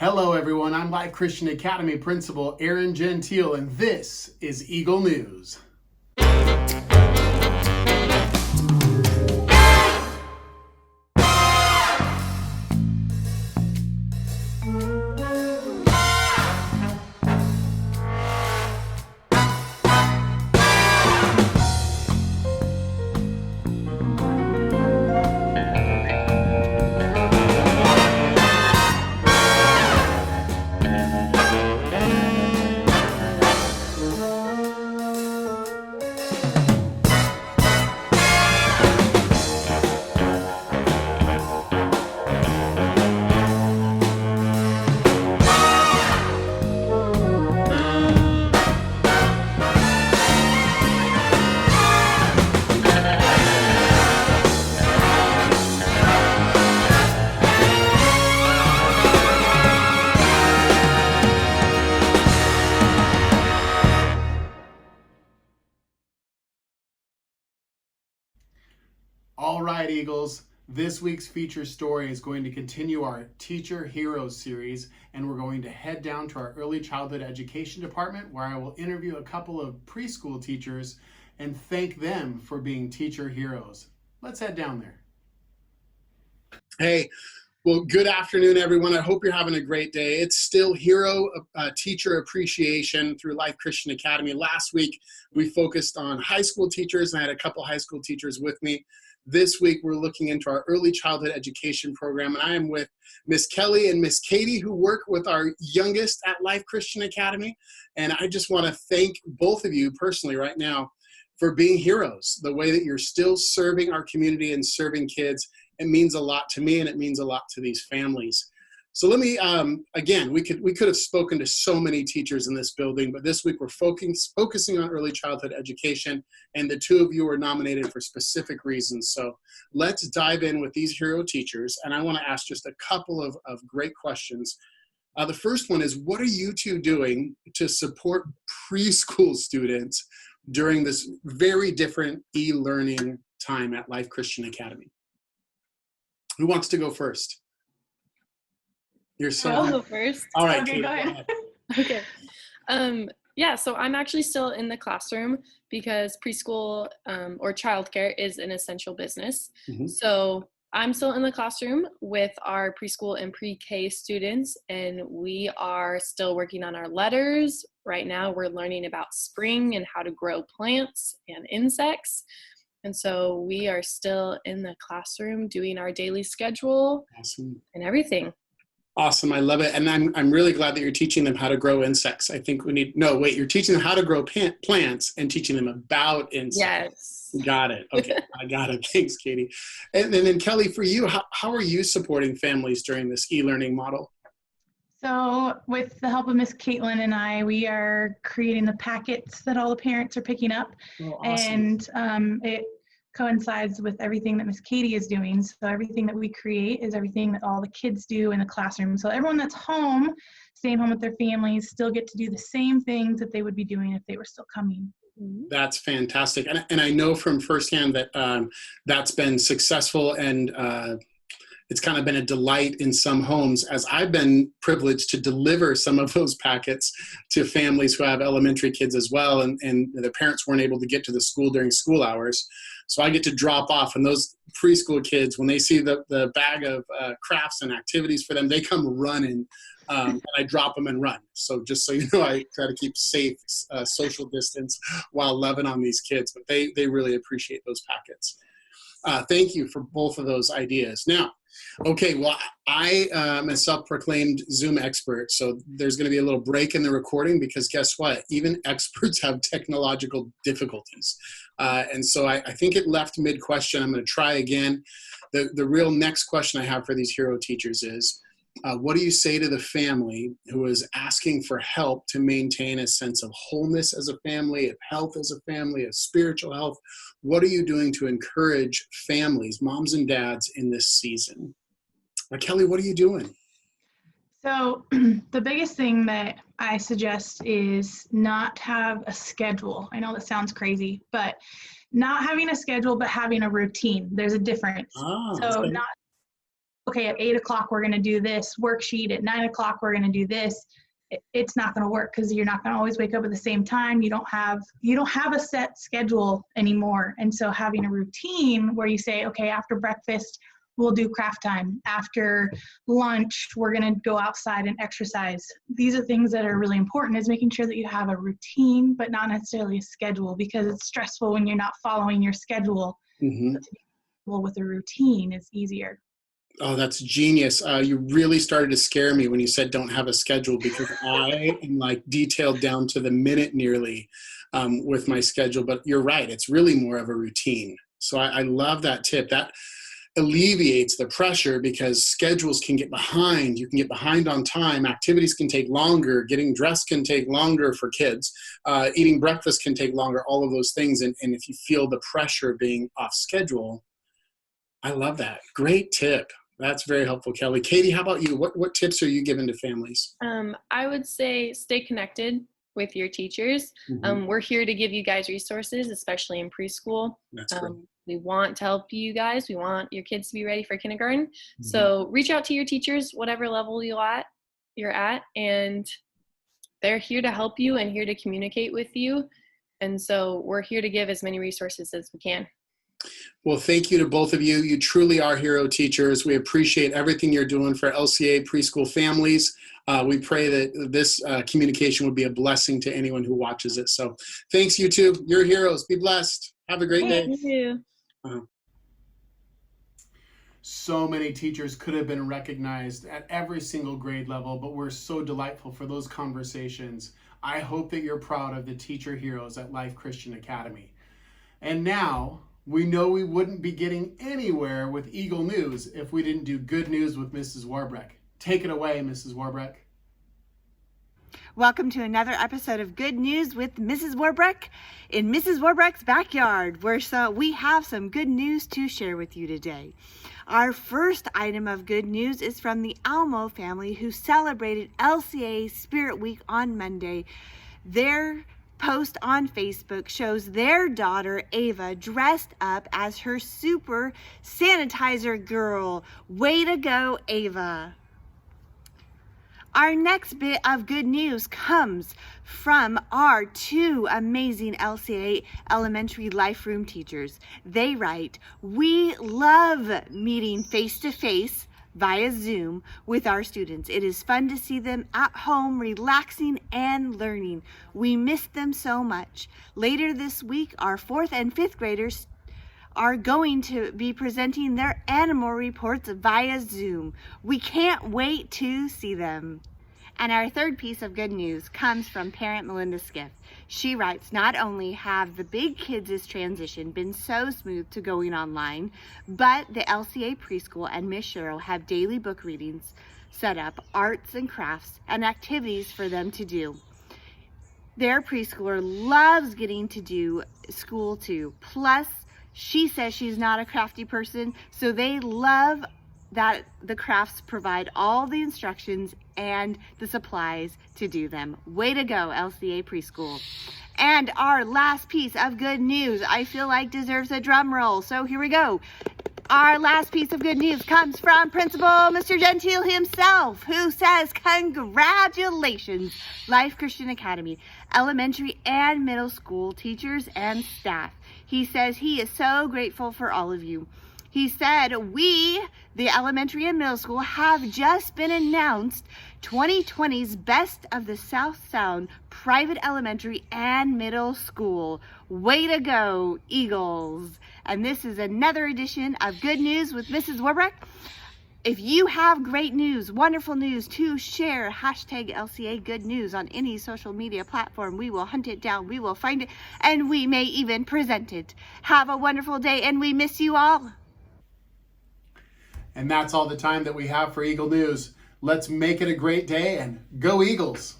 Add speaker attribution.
Speaker 1: Hello everyone, I'm Life Christian Academy Principal Aaron Gentile, and this is Eagle News. All right, Eagles. This week's feature story is going to continue our Teacher Heroes series, and we're going to head down to our early childhood education department where I will interview a couple of preschool teachers and thank them for being teacher heroes. Let's head down there. Hey, well, good afternoon, everyone. I hope you're having a great day. It's still Hero Teacher Appreciation through Life Christian Academy. Last week, we focused on high school teachers, and I had a couple high school teachers with me. This week, we're looking into our early childhood education program, and I am with Miss Kelly and Miss Katie, who work with our youngest at Life Christian Academy. And I just want to thank both of you personally right now for being heroes. The way that you're still serving our community and serving kids, it means a lot to me, and it means a lot to these families. So let me, again, we could have spoken to so many teachers in this building, but this week we're focusing on early childhood education, and the two of you are nominated for specific reasons. So let's dive in with these hero teachers, and I want to ask just a couple of great questions. The first one is, what are you two doing to support preschool students during this very different e-learning time at Life Christian Academy? Who wants to go first? You're so.
Speaker 2: I'll go first.
Speaker 1: All right.
Speaker 2: Okay, go ahead. Okay. Yeah, so I'm actually still in the classroom because preschool or childcare is an essential business.
Speaker 1: Mm-hmm.
Speaker 2: So I'm still in the classroom with our preschool and pre-K students, and we are still working on our letters. Right now, we're learning about spring and how to grow plants and insects. And so we are still in the classroom doing our daily schedule.
Speaker 1: Awesome.
Speaker 2: And everything.
Speaker 1: Awesome. I love it. And I'm really glad that you're teaching them how to grow insects. I think you're teaching them how to grow plants and teaching them about insects.
Speaker 2: Yes.
Speaker 1: Got it. Okay. I got it. Thanks, Katie. And then Kelly, for you, how are you supporting families during this e-learning model?
Speaker 3: So with the help of Miss Caitlin and I, we are creating the packets that all the parents are picking up.
Speaker 1: Oh, awesome.
Speaker 3: And it coincides with everything that Miss Katie is doing. So everything that we create is everything that all the kids do in the classroom. So everyone that's home, staying home with their families, still get to do the same things that they would be doing if they were still coming.
Speaker 1: That's fantastic. And I know from firsthand that that's been successful, and it's kind of been a delight in some homes, as I've been privileged to deliver some of those packets to families who have elementary kids as well, and the parents weren't able to get to the school during school hours. So I get to drop off, and those preschool kids, when they see the bag of crafts and activities for them, they come running, and I drop them and run. So just so you know, I try to keep safe social distance while loving on these kids, but they really appreciate those packets. Thank you for both of those ideas. Now, okay, well, I am a self-proclaimed Zoom expert, so there's going to be a little break in the recording because guess what? Even experts have technological difficulties. And so I think it left mid-question. I'm going to try again. The real next question I have for these hero teachers is, what do you say to the family who is asking for help to maintain a sense of wholeness as a family, of health as a family, of spiritual health? What are you doing to encourage families, moms and dads, in this season? Kelly, what are you doing?
Speaker 3: So the biggest thing that I suggest is not have a schedule. I know that sounds crazy, but not having a schedule, but having a routine. There's a difference. So
Speaker 1: okay.
Speaker 3: not okay, at 8 o'clock, we're going to do this worksheet. At 9 o'clock, we're going to do this. It's not going to work because you're not going to always wake up at the same time. You don't have a set schedule anymore. And so having a routine where you say, okay, after breakfast, we'll do craft time. After lunch, we're going to go outside and exercise. These are things that are really important, is making sure that you have a routine, but not necessarily a schedule, because it's stressful when you're not following your schedule.
Speaker 1: Mm-hmm.
Speaker 3: But to be comfortable with a routine is easier.
Speaker 1: Oh, that's genius. You really started to scare me when you said don't have a schedule, because I am like detailed down to the minute nearly with my schedule. But you're right. It's really more of a routine. So I love that tip. That alleviates the pressure, because schedules can get behind. You can get behind on time. Activities can take longer. Getting dressed can take longer for kids. Eating breakfast can take longer, all of those things. And if you feel the pressure of being off schedule, I love that. Great tip. That's very helpful, Kelly. Katie, how about you? What tips are you giving to families?
Speaker 2: I would say stay connected with your teachers.
Speaker 1: Mm-hmm.
Speaker 2: We're here to give you guys resources, especially in preschool.
Speaker 1: That's great.
Speaker 2: We want to help you guys. We want your kids to be ready for kindergarten.
Speaker 1: Mm-hmm.
Speaker 2: So reach out to your teachers, whatever level you're at, and they're here to help you and here to communicate with you. And so we're here to give as many resources as we can.
Speaker 1: Well, thank you to both of you. You truly are hero teachers. We appreciate everything you're doing for LCA preschool families. We pray that this communication would be a blessing to anyone who watches it. So thanks, you two. You're heroes. Be blessed. Have a great day.
Speaker 2: Thank you.
Speaker 1: So many teachers could have been recognized at every single grade level, but we're so delightful for those conversations. I hope that you're proud of the teacher heroes at Life Christian Academy. And now, we know we wouldn't be getting anywhere with Eagle News if we didn't do Good News with Mrs. Warbrick. Take it away, Mrs. Warbrick.
Speaker 4: Welcome to another episode of Good News with Mrs. Warbrick in Mrs. Warbrick's backyard, where we have some good news to share with you today. Our first item of good news is from the Almo family, who celebrated LCA Spirit Week on Monday. Their post on Facebook shows their daughter Ava dressed up as her super sanitizer girl. Way to go, Ava. Our next bit of good news comes from our two amazing LCA elementary life room teachers. They write, "We love meeting face-to-face via Zoom with our students. It is fun to see them at home, relaxing and learning. We miss them so much. Later this week, our 4th and 5th graders are going to be presenting their animal reports via Zoom. We can't wait to see them." And our third piece of good news comes from parent Melinda Skiff. She writes, "Not only have the big kids' transition been so smooth to going online, but the LCA preschool and Miss Cheryl have daily book readings set up, arts and crafts, and activities for them to do. Their preschooler loves getting to do school too. Plus, she says she's not a crafty person, so they love that the crafts provide all the instructions and the supplies to do them. Way to go, LCA Preschool." And our last piece of good news, I feel like deserves a drum roll, so here we go. Our last piece of good news comes from Principal Mr. Gentile himself, who says, "Congratulations, Life Christian Academy, elementary and middle school teachers and staff." He says he is so grateful for all of you. He said, "We, the elementary and middle school, have just been announced 2020's Best of the South Sound Private Elementary and Middle School. Way to go, Eagles." And this is another edition of Good News with Mrs. Warbrick. If you have great news, wonderful news to share, hashtag LCA Good News on any social media platform. We will hunt it down, we will find it, and we may even present it. Have a wonderful day, and we miss you all.
Speaker 1: And that's all the time that we have for Eagle News. Let's make it a great day, and go Eagles!